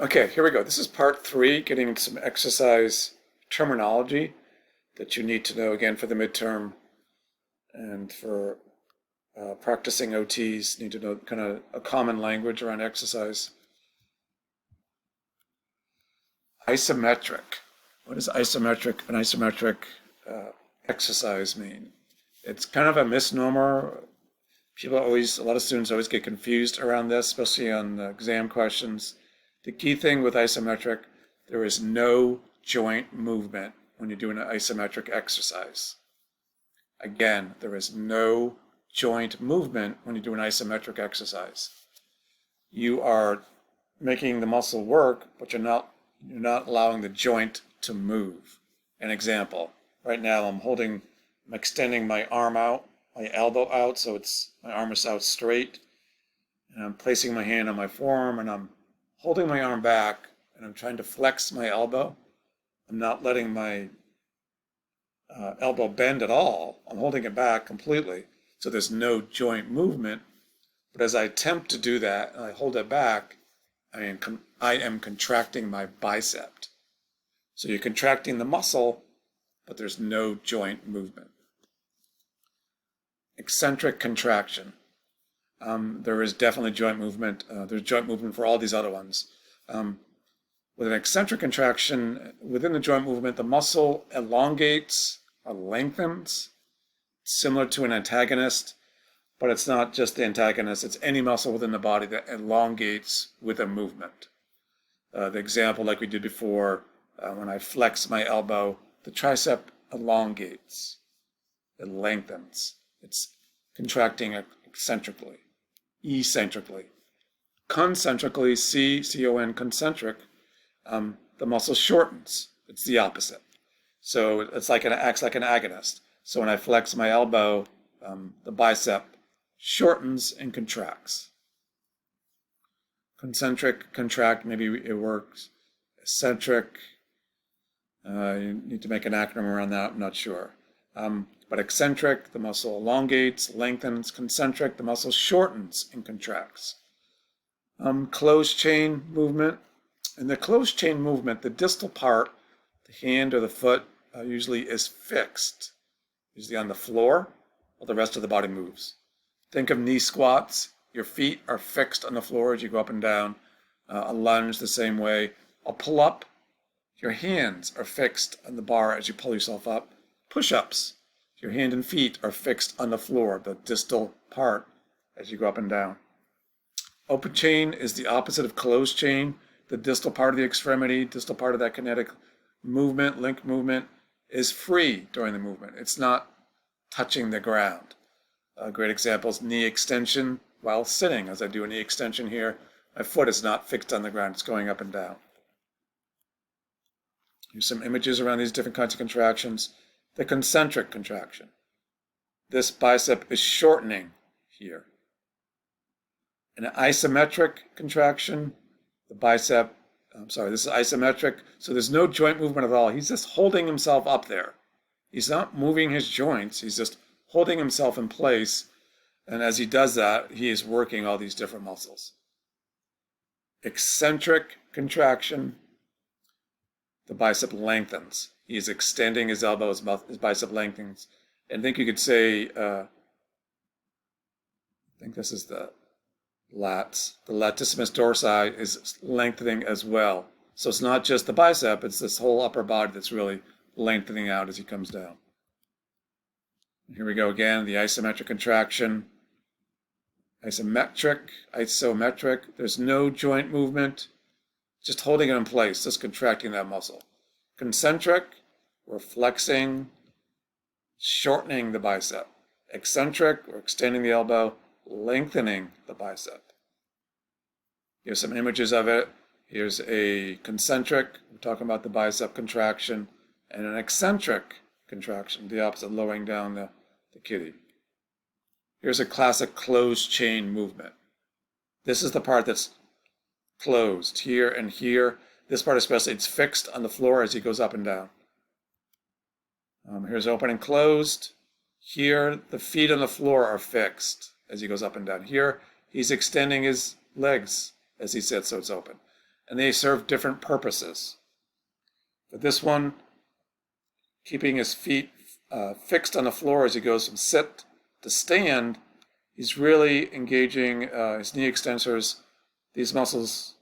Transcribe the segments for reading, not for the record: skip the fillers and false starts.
Okay, here we go. This is part three, getting some exercise terminology that you need to know again for the midterm and for practicing OTs. Need to know kind of a common language around exercise. Isometric. What does isometric exercise mean? It's kind of a misnomer. A lot of students always get confused around this, especially on exam questions. The key thing with isometric, there is no joint movement when you're doing an isometric exercise. Again, there is no joint movement when you do an isometric exercise. You are making the muscle work, but you're not allowing the joint to move. An example, right now I'm extending my arm out, my elbow out, so my arm is out straight, and I'm placing my hand on my forearm, and I'm holding my arm back, and I'm trying to flex my elbow. I'm not letting my elbow bend at all. I'm holding it back completely, so there's no joint movement. But as I attempt to do that, and I hold it back, I am contracting my bicep. So you're contracting the muscle, but there's no joint movement. Eccentric contraction. There is definitely joint movement. There's joint movement for all these other ones. With an eccentric contraction, within the joint movement, the muscle elongates or lengthens, similar to an antagonist, but it's not just the antagonist, it's any muscle within the body that elongates with a movement. The example, like we did before, when I flex my elbow, the tricep elongates, it lengthens, it's contracting eccentrically. Concentrically, C-O-N, concentric, the muscle shortens. It's the opposite. So acts like an agonist. So when I flex my elbow, the bicep shortens and contracts. Concentric, contract, maybe it works. Eccentric, you need to make an acronym around that, I'm not sure. But eccentric, the muscle elongates, lengthens. Concentric, the muscle shortens and contracts. Closed chain movement. In the closed chain movement, the distal part, the hand or the foot, usually is fixed, usually on the floor, while the rest of the body moves. Think of knee squats. Your feet are fixed on the floor as you go up and down. A lunge the same way. A pull-up, your hands are fixed on the bar as you pull yourself up. Push-ups, your hand and feet are fixed on the floor, the distal part, as you go up and down. Open chain is the opposite of closed chain. The distal part of the extremity, distal part of that kinetic movement, link movement, is free during the movement. It's not touching the ground. A great example is knee extension while sitting. As I do a knee extension here, my foot is not fixed on the ground. It's going up and down. Here's some images around these different kinds of contractions. The concentric contraction. This bicep is shortening here. In an isometric contraction, this is isometric, so there's no joint movement at all. He's just holding himself up there. He's not moving his joints, he's just holding himself in place, and as he does that, he is working all these different muscles. Eccentric contraction, the bicep lengthens. He is extending his elbow, his bicep lengthens. And I think you could say, I think this is the lats. The latissimus dorsi is lengthening as well. So it's not just the bicep, it's this whole upper body that's really lengthening out as he comes down. And here we go again, the isometric contraction. Isometric, there's no joint movement, just holding it in place, just contracting that muscle. Concentric, we're flexing, shortening the bicep. Eccentric, we're extending the elbow, lengthening the bicep. Here's some images of it. Here's a concentric, we're talking about the bicep contraction, and an eccentric contraction, the opposite, lowering down the kitty. Here's a classic closed chain movement. This is the part that's closed here and here. This part especially, it's fixed on the floor as he goes up and down. Here's open and closed. Here, the feet on the floor are fixed as he goes up and down. Here, he's extending his legs as he sits, so it's open. and they serve different purposes. But this one, keeping his feet fixed on the floor as he goes from sit to stand, he's really engaging his knee extensors, these muscles,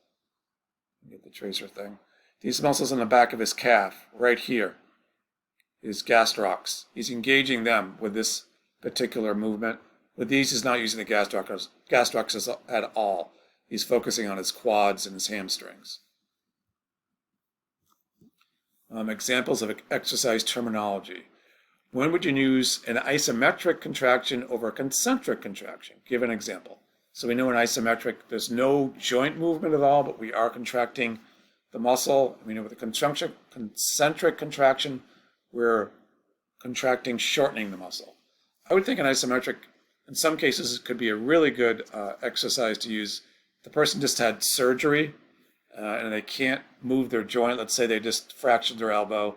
get the tracer thing, these muscles in the back of his calf, right here, his gastrocs. He's engaging them with this particular movement. With these, he's not using the gastrocs at all. He's focusing on his quads and his hamstrings. Examples of exercise terminology. When would you use an isometric contraction over a concentric contraction? Give an example. So we know in isometric, there's no joint movement at all, but we are contracting the muscle. We know with a concentric contraction, we're contracting, shortening the muscle. I would think an isometric, in some cases, it could be a really good exercise to use. The person just had surgery and they can't move their joint. Let's say they just fractured their elbow.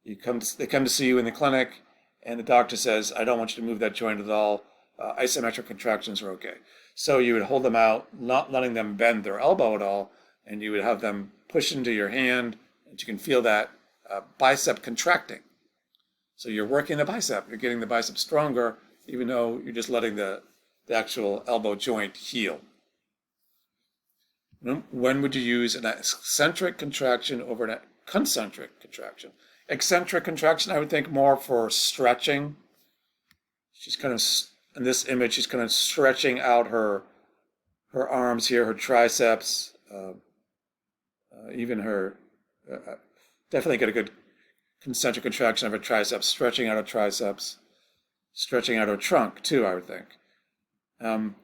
They come to see you in the clinic, and the doctor says, I don't want you to move that joint at all. Isometric contractions are okay. So you would hold them out, not letting them bend their elbow at all, and you would have them push into your hand, and you can feel that bicep contracting. So you're working the bicep. You're getting the bicep stronger, even though you're just letting the actual elbow joint heal. When would you use an eccentric contraction over a concentric contraction? Eccentric contraction, I would think more for stretching. She's kind of, in this image, she's kind of stretching out her arms here, her triceps, even her, definitely get a good concentric contraction of her triceps, stretching out her triceps, stretching out her trunk too, I would think.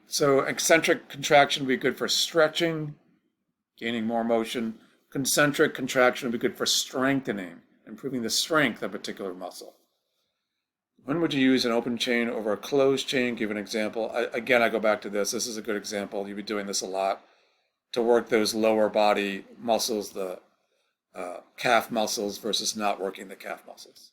So eccentric contraction would be good for stretching, gaining more motion. Concentric contraction would be good for strengthening, improving the strength of a particular muscle. When would you use an open chain over a closed chain? Give an example. Again, I go back to this. This is a good example. You'll be doing this a lot to work those lower body muscles, the calf muscles versus not working the calf muscles.